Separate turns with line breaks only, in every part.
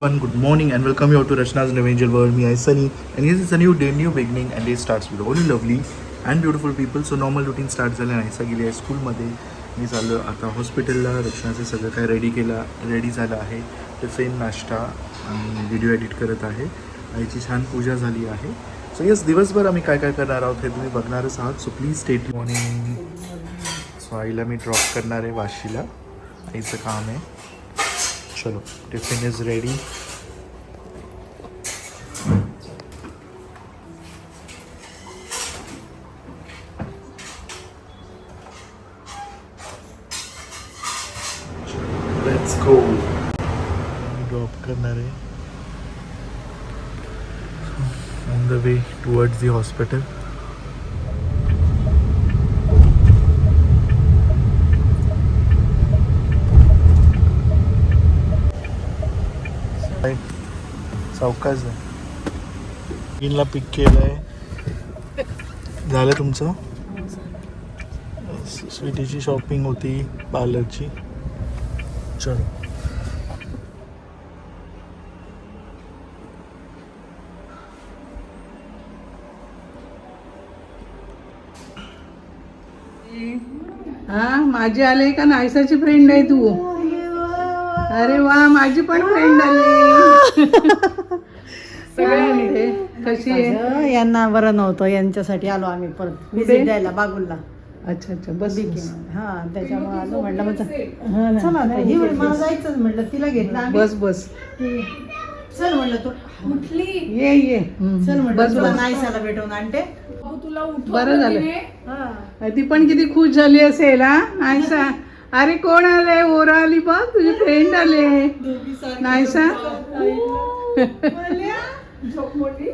Good morning and welcome you all to Rachna's New Angel World. Me, I Sunny, and yes, it's a new day, new beginning, and day starts with all lovely and beautiful people. So normal routine start झालं आणि आयसा गेली आहे स्कूलमध्ये. मी चाललो आता हॉस्पिटलला. रचनाचं सगळं काय रेडी झालं आहे. टिफिन नाश्ता आणि व्हिडिओ एडिट करत आहे. आईची छान पूजा झाली आहे. सो येस, दिवसभर आम्ही काय काय करणार आहोत हे तुम्ही बघणारच आहात. So please stay tune. Morning. So आईला मी ड्रॉप करणार आहे वाशीला. आईचं काम आहे. चलो, tiffin is ready. Let's go. Drop करणार आहे. On the way towards the hospital. सावकाश ला पिक केलंय. झालं तुमचं. स्वीटीची शॉपिंग होती पार्लरची. चलो.
हा, माझी आले का नायसाची फ्रेंड आहे तू. अरे वा, माझी पण फ्रेंड आली. काय म्हणते, कशी आहे?
यांना बरं नव्हतं, यांच्यासाठी आलो आम्ही परत विजिट द्यायला बागुलला.
अच्छा अच्छा, बस.
हा, त्याच्यामुळे आलो. म्हटलं मग चला आता, ही म्हणे मला जायचंच. म्हटलं तिला घेतलं आम्ही.
बस बस.
चल म्हटलं तू
ये
चल म्हटलं
बस
तुला
बस.
नाईसाला भेटवून आणते.
बरं झालं.
हा.
ती पण किती खुश झाली असेल. हा, नायसा. अरे कोण आले? ओरा आली बघ, तुझी फ्रेंड आले. नायसा.
झोप मोडली.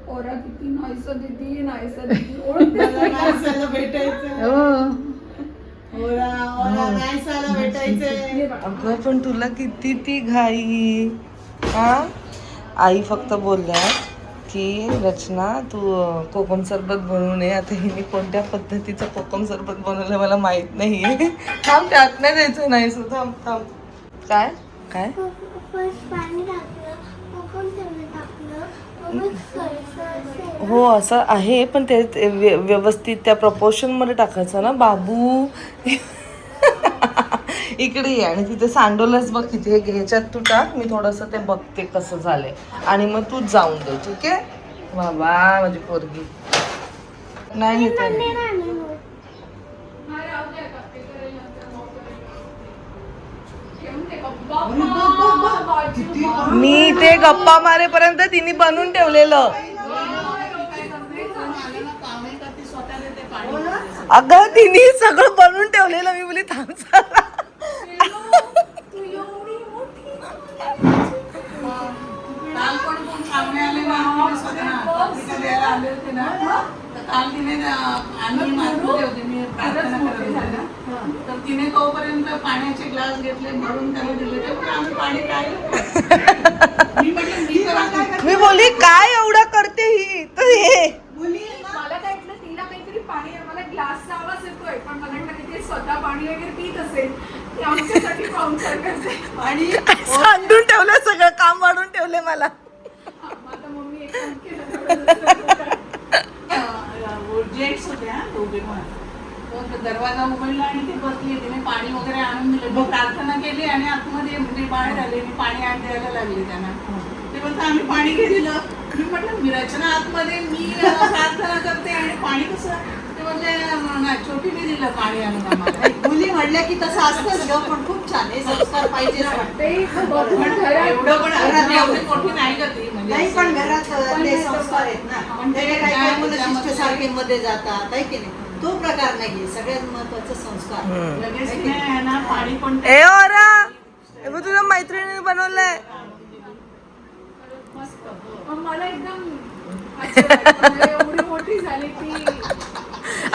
ओरा किती नायसा दीदी
नाईसाला भेटायचं.
हो.
ओरा नाईसाला भेटायचंय.
अगं पण तुला किती ती घाई. हा, आई फक्त बोलल्या की रचना तू कोकम सरबत बनवून ये. आता हिने कोणत्या पद्धतीचं कोकम सरबत बनवलं मला माहित नाहीये. थांब, त्यात नाही द्यायचं नाही. थांब थांब. काय काय हो असं आहे, पण ते व्यवस्थित त्या प्रपोर्शन मध्ये टाकायचं ना बाबू. इकडे ये आणि तिथे सांडोलच बघ किती. ह्याच्यात तू टाक, मी थोडंसं ते बघते कसं झालंय आणि मग तूच जाऊन दे. ठीक आहे बाबा, माझी पोरगी नाही घेत. मी ते गप्पा मारेपर्यंत तिने बनवून ठेवलेलं. अगं तिने सगळं बनवून ठेवलेलं. मी बोली थांब चला.
तर तिने तोपर्यंत पाण्याचे ग्लास घेतले, भरून त्याला दिले. ते पण आम्ही पाणी
मी बोली काय एवढा करते ही. तर हे
मला काय वाटलं तिला काहीतरी पाणी, मला ग्लासचा आवाज येतोय, पण मला वाटलं की ते स्वतः पाणी वगैरे पीत असेल. ते आमच्यासाठी पाहुणचार करते. आणि
सांडून ठेवलं, सगळं काम वाढून ठेवले मला.
आता मम्मी एक काम केलं. जेंट्स होते हा दोघे पण. तो दरवाजा उघडला आणि ती बसली. तिने पाणी वगैरे आणून दिलं. मग प्रार्थना केली आणि आतमध्ये म्हणजे बाहेर आले. मी पाणी आण द्यायला लागले त्यांना. ते बोलतं आम्ही पाणी घे दिलं. मी म्हटलं मी रचना आतमध्ये, मी प्रार्थना करते आणि पाणी कसं. ते बोलले नाही, छोटीने दिलं पाणी आणून आम्हाला.
मुली म्हणल्या की तसं असतंच ग, पण खूप छान आहे. संस्कार पाहिजे
एवढं पण घरात एवढी मोठी नाही करते म्हणजे.
नाही, पण घरात ते संस्कार आहेत ना. म्हणजे काही मुलं शिष्टसारखे मध्ये जातात, आहे की नाही. तो प्रकार नाहीये. सगळ्यात महत्वाचा संस्कार.
लगेच नाही ना पाणी पण.
ए ओरा, हे बघ तुला मैत्रिणीने बनवलंय.
मला एकदम एवढी मोठी झाली की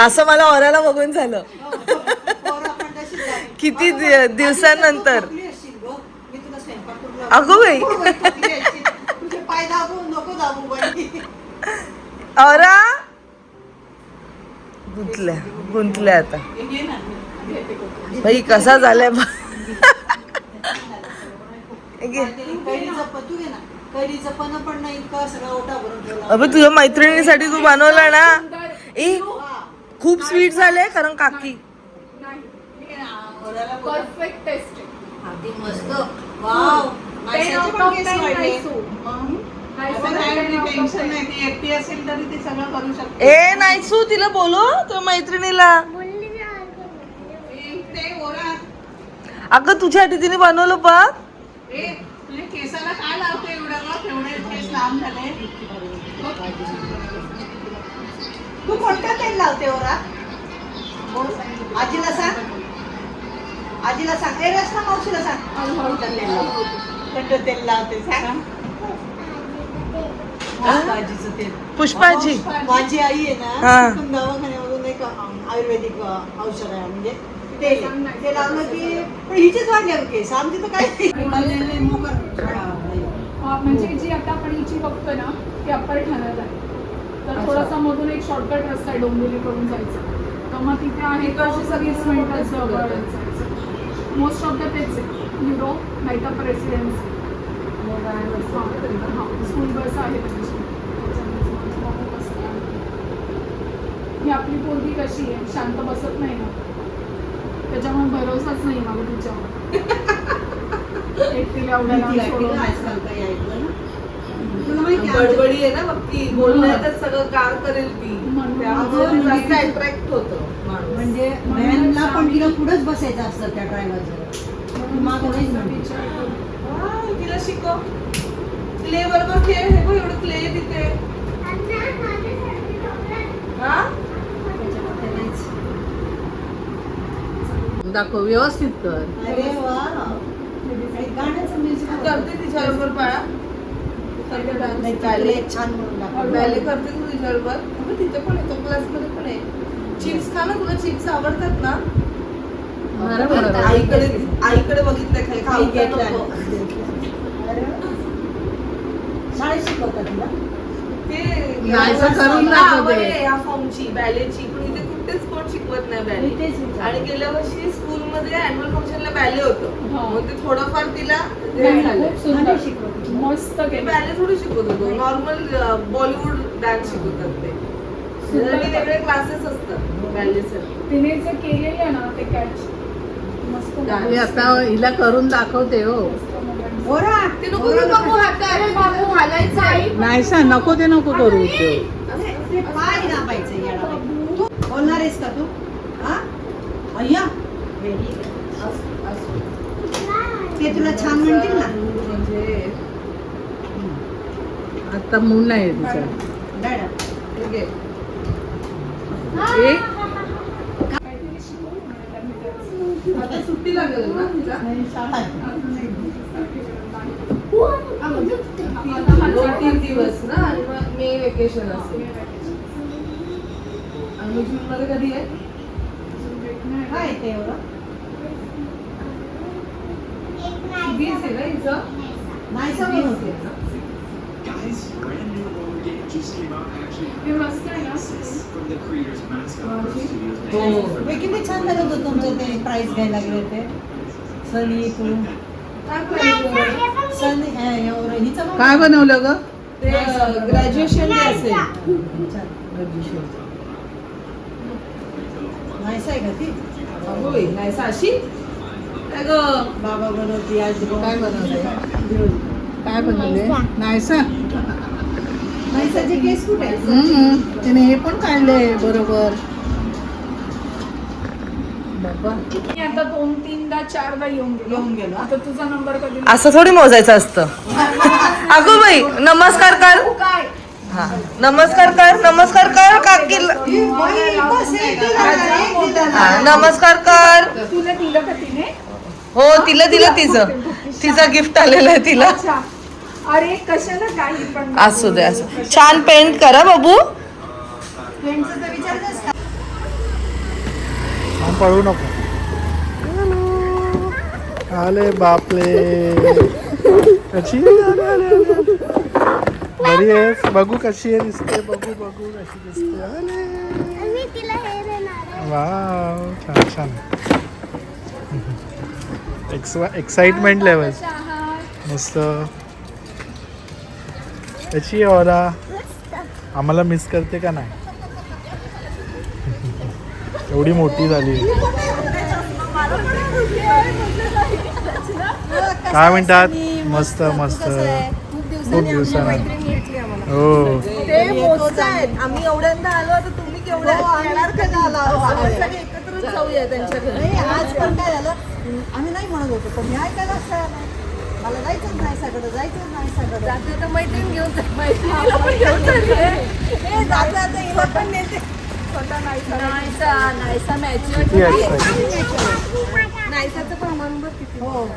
असं मला ओराला बघून झालं. किती दिवसानंतर. अगो बाई,
तुझे पाय दाबू नको दाबू बाई.
ओरा गुंतल्या आता. भाई कसा झालाय
कैरीचं पण तू घे ना, कैरीचं पण नाही इतकं सगळा ओटा भरून ठेवला.
अबे तुझ्या मैत्रिणीसाठी तू बनवलं ना ए खूप स्वीट झाले कारण काकी
परफेक्ट टेस्ट
अगदी मस्त. वाव, माणसाचे पण केस वाढले.
टेन्शन नाही, ती एकटी असेल तरी ती सगळं करू शकते.
ए नाही सू तिला बोलो तुझ्या मैत्रिणीला
ते ओरा
अगं तुझ्यासाठी तिने बनवलं बघ
ए तुझ्या केसाला काय लावते एवढे केस लांब झाले.
तू कोणतं तेल लावते ओरा? आजीला सांग, आजीला सांग. ए रचना मावशीला सांग, कोणतं तेल लावते, कोणतं तेल लावते सांग. आजीचं तेल.
पुष्पाची
माझी आई आहे
हा.
ना, तिथून दवाखान्यामधून एक आयुर्वेदिक औषध आहे म्हणजे तेल आहे. ते लावलं की पण हिचेच वाढले केस, आमची तर काय
म्हणजे जी आता आपण हिची बघतोय ना ती अप्पर ठाण्याला आहे. तर थोडासा मधून एक शॉर्टकट रस्ता आहे डोंबिवलीकडून जायचं. तर मग तिथे आहे कशी सगळी मोस्ट ऑफ द तेच आहे neuro night of residency school bus आहे ही आपली पोरगी कशी आहे शांत बसत नाही ना त्याच्यामुळे भरोसाच नाही मला तिच्यावर एकटीला एवढ्या लांब सोडून.
तुला माहिती आहे
गडबडी आहे ना मग ती बोलण्यातच सगळं कार करेल ती
म्हणून
त्यामुळे जास्त अट्रॅक्ट होतं माणूस.
म्हणजे व्हॅनला पण तिला पुढंच बसायचं असतं त्या ड्रायव्हरचं, मागं नाहीच म्हणते.
वा, तिला शिकव क्ले बरोबर खेळ हे बघ एवढं क्ले तिथे हा
दाखव व्यवस्थित कर.
अरे वा, गाण्याचं म्युझिक
करते तिच्याबरोबर बाळा
बॅले छान म्हणून दाखव.
बॅले करते तू तिच्याबरोबर अगं तिथे पण येतो क्लासमध्ये पण आहे. चिप्स खा ना तुला चिप्स आवडतात ना आईकडे बघितलं
काही
खाऊ
घेतलं
नको.
शाळेत शिकवतात तुला?
ते
नाहीसं करून दाखवते.
आवड आहे या फॉर्मची बॅलेची पण इथे कुठेच कोण शिकवत नाही बॅले.
मी तेच विचारलं.
आणि गेल्या वर्षी स्कूलमध्ये अॅन्युअल फंक्शनला बॅले होतं
हा.
मग ते थोडंफार तिला
नाही,
झालं.
खूप सुंदर
आणि शिकवते.
मस्त
ते
केलं.
बॅले थोडी शिकवत होतो नॉर्मल बॉलिवूड डान्स शिकवतात ते त्यासाठी वेगळे क्लासेस असतात बॅलेसाठी.
तिने जे केलेलं आहे ना ते कॅच मस्त
मी आता हिला करून दाखवते हो.
ओरा,
ते नको
ओरा,
करू बाबू हातात बाबू घालायचं आहे.
नाही सा नको ते नको करू ते.
ते पाय दाबायचं याला. तू बोलणार आहेस का तू? हा अय्या व्हेरी ते तुला छान म्हणतील ना.
म्हणजे
आता मूड नाही तिचा.
डॅडा
ठीक आहे.
एक
काहीतरी शिकवलं मला त्यांनी त्याचं.
आता सुट्टी लागेल ना तिला
शाळा आहे.
आता हा
2-3 दिवस ना आणि मग मे वेकेशन असेल आणि मग जून मध्ये कधी आहे
काय ते एवढं?
वीस आहे ना हिचं
नाही समज होते.
Guys, brand new roller game just came out actually.
हे मस्त आहे ना
From the creators of Mascot Pro Studios.
हो.
हे किती छान झालं होतं तुमचं ते प्राइस घ्यायला गेले ते सनी तू
काय पाहिजे
सनी एवढं हिचं बघ.
काय बनवलं ग?
ते ग्रॅज्युएशन डे असेल
नाहीस आहे का ती?
होय नाही साशी काय ग
बाबा बनवती आज
काय बनवले? काय बनवले? नाही सा
नाहीसाचे केस कुठे आहेत?
तिने हे पण काढले बरोबर. बाबा
मी आता 2-3दा 4दा येऊन गेलो. आता तुझा नंबर कधी
असं थोडी मोजायचं असतं अगो बाई नमस्कार कर हा नमस्कार कर काकीला
बाई, बस हे दिलं.
हा नमस्कार कर
तुला दिलं का तिने?
हो तिला दिलं तिचं गिफ्ट आलेलं आहे तिला
अच्छा. अरे कशाला काही पण
असू दे असं छान पेंट करा बाबू
फ्रेंडचं तर विचारलंस का?
पळू नको. आले बापले कशी बरी आहेस? बघू कशी आहे दिसते. बघू कशी दिसते. आले वाव छान एक्साइटमेंट लेवल. मस्त. कशी आहे ओरा? आम्हाला मिस करते का नाही? एवढी मोठी झाली. काय म्हणतात? मस्त मस्त. खूप दिवसांनी. हो.
ते मोजत आहेत. आम्ही एवढ्यांदा आलो तर तुम्ही केवढ्या येणार कधी आपण सगळे एकत्रच जाऊया त्यांच्या घरी.
नाही, आज पण काय झालं, आम्ही नाही म्हणत होतो पण मी ऐकायला असं आलं. मला जायचंच नाही सगळं, जायचंच नाही सगळं.
जाते तर मैत्रीण घेऊन जा. मैत्रिणीला पण घेऊन चालली आहे. ए, जाते आता हिला पण नेते. नाहीसा मॅच्युअर
किती excited.
नाहीसाचं प्रमाण बघ किती.
हो.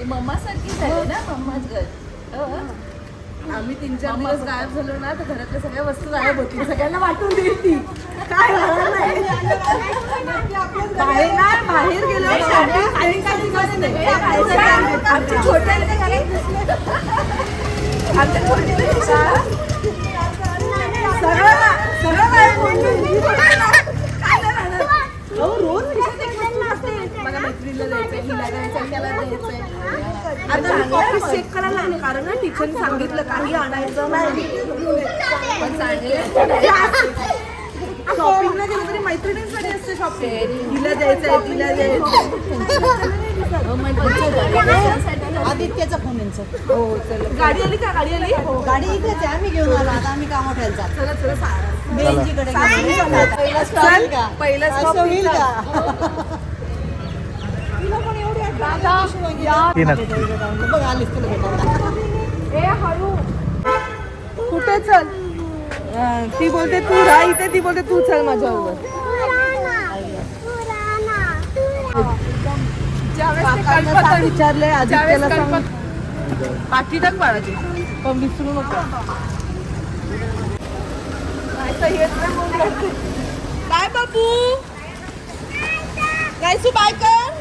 मम्मा सारखी झाली ना मम्माच घर. आम्ही 3-4 दिवस गायब झालो ना तर घरातल्या सगळ्या वस्तू गायब होती. सगळ्यांना वाटून देईल ती. काय होणार नाही. बाहेर ना बाहेर गेलो आमच्या छोट्यांच्या घरात दिसले. आमच्या छोट्या मला मैत्रिणीला जायचंय, हिला जायचंय, त्याला जायचंय. आता मी ऑफिस चेक करायला आहे कारण ना टीचरने सांगितलं काही आणायचं नाही. शॉपिंगला गेलं तरी मैत्रिणींसाठी असते शॉपिंग. हिला जायचंय, तिला जायचंय.
आदित्यचा फोन यांचा.
हो चल. गाडी आली का? गाडी आली?
हो, गाडी इथेच आहे, आम्ही घेऊन आलो. आता आम्ही कामोठ्याला जातो.
चला चला.
बेंजीकडे पहिला स्टॉप
चल,
का?
पहिला
असं
stop
होईल
इथं.
का? तिला पण एवढी
ती नक्की.
बघ आलीस तुला भेटायला.
कुठे चल? ती बोलते तू राह इथे, ती बोलते तू चल माझ्याबरोबर. विचारले आदित्यला सांग. पाठी टाक बाळाची पण विसरू नको. काय बाबू? काय सू बाय कर.